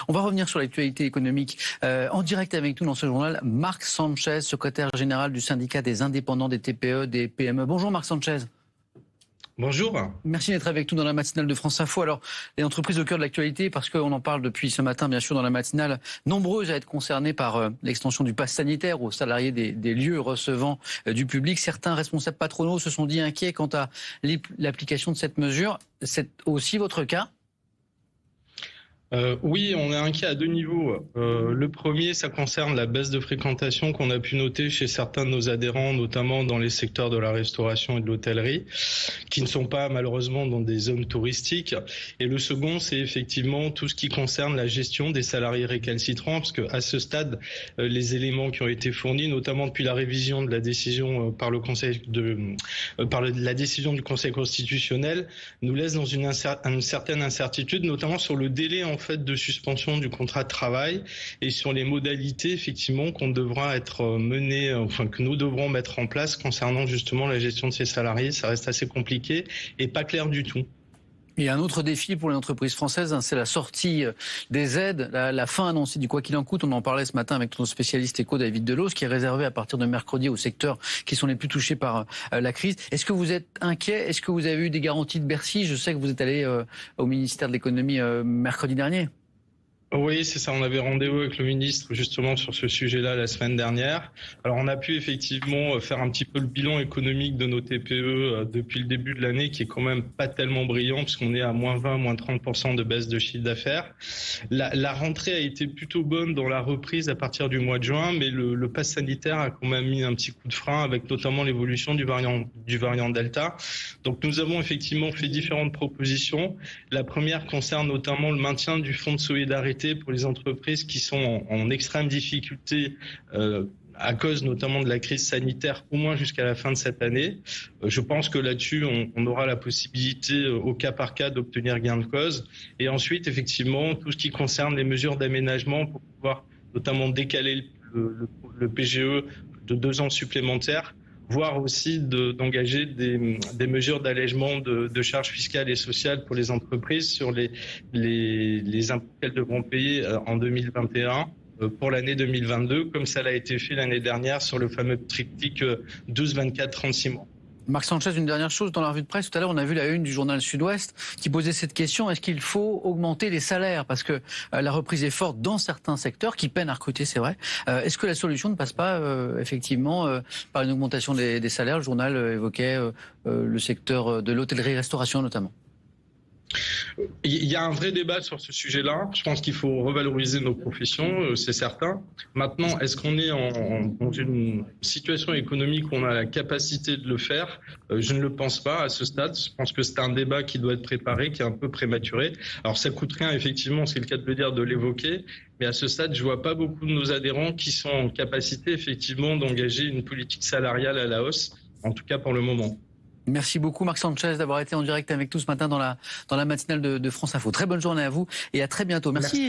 On va revenir sur l'actualité économique. En direct avec nous dans ce journal, Marc Sanchez, secrétaire général du syndicat des indépendants des TPE, des PME. Bonjour Marc Sanchez. Bonjour. Merci d'être avec nous dans la matinale de France Info. Alors, les entreprises au cœur de l'actualité, parce qu'on en parle depuis ce matin, bien sûr, dans la matinale, nombreuses à être concernées par l'extension du pass sanitaire aux salariés des lieux recevant du public. Certains responsables patronaux se sont dit inquiets quant à l'application de cette mesure. C'est aussi votre cas ? Oui, on est inquiet à deux niveaux. Le premier, ça concerne la baisse de fréquentation qu'on a pu noter chez certains de nos adhérents, notamment dans les secteurs de la restauration et de l'hôtellerie, qui ne sont pas malheureusement dans des zones touristiques. Et le second, c'est effectivement tout ce qui concerne la gestion des salariés récalcitrants, parce que à ce stade, les éléments qui ont été fournis, notamment depuis la révision de la décision par le Conseil la décision du Conseil constitutionnel, nous laissent dans une certaine incertitude, notamment sur le délai en fait de suspension du contrat de travail et sur les modalités effectivement qu'on devra être mené, que nous devrons mettre en place concernant justement la gestion de ces salariés. Ça reste assez compliqué et pas clair du tout. Il y a un autre défi pour les entreprises françaises, c'est la sortie des aides, la fin annoncée du quoi qu'il en coûte. On en parlait ce matin avec notre spécialiste éco David Delos, qui est réservé à partir de mercredi aux secteurs qui sont les plus touchés par la crise. Est-ce que vous êtes inquiet ? Est-ce que vous avez eu des garanties de Bercy ? Je sais que vous êtes allé au ministère de l'économie mercredi dernier. Oui, c'est ça. On avait rendez-vous avec le ministre justement sur ce sujet-là la semaine dernière. Alors, on a pu effectivement faire un petit peu le bilan économique de nos TPE depuis le début de l'année, qui est quand même pas tellement brillant, puisqu'on est à moins 20, moins 30% de baisse de chiffre d'affaires. La rentrée a été plutôt bonne dans la reprise à partir du mois de juin, mais le pass sanitaire a quand même mis un petit coup de frein, avec notamment l'évolution du variant Delta. Donc, nous avons effectivement fait différentes propositions. La première concerne notamment le maintien du fonds de solidarité pour les entreprises qui sont en extrême difficulté à cause notamment de la crise sanitaire, au moins jusqu'à la fin de cette année. Je pense que là-dessus, on aura la possibilité au cas par cas d'obtenir gain de cause. Et ensuite, effectivement, tout ce qui concerne les mesures d'aménagement pour pouvoir notamment décaler le PGE de 2 ans supplémentaires, voire aussi d'engager des mesures d'allègement de charges fiscales et sociales pour les entreprises sur les impôts qu'elles devront payer en 2021 pour l'année 2022, comme ça l'a été fait l'année dernière sur le fameux triptyque 12, 24, 36 mois. Marc Sanchez, une dernière chose, dans la revue de presse, tout à l'heure, on a vu la une du journal Sud-Ouest qui posait cette question, est-ce qu'il faut augmenter les salaires ? Parce que la reprise est forte dans certains secteurs qui peinent à recruter, c'est vrai. Est-ce que la solution ne passe pas effectivement par une augmentation des salaires ? Le journal évoquait le secteur de l'hôtellerie-restauration notamment. Il y a un vrai débat sur ce sujet-là. Je pense qu'il faut revaloriser nos professions, c'est certain. Maintenant, est-ce qu'on est dans une situation économique où on a la capacité de le faire ? Je ne le pense pas à ce stade. Je pense que c'est un débat qui doit être préparé, qui est un peu prématuré. Alors, ça coûte rien, effectivement, c'est le cas de le dire, de l'évoquer. Mais à ce stade, je vois pas beaucoup de nos adhérents qui sont en capacité, effectivement, d'engager une politique salariale à la hausse, en tout cas pour le moment. Merci beaucoup Marc Sanchez d'avoir été en direct avec nous ce matin dans la matinale de France Info. Très bonne journée à vous et à très bientôt. Merci.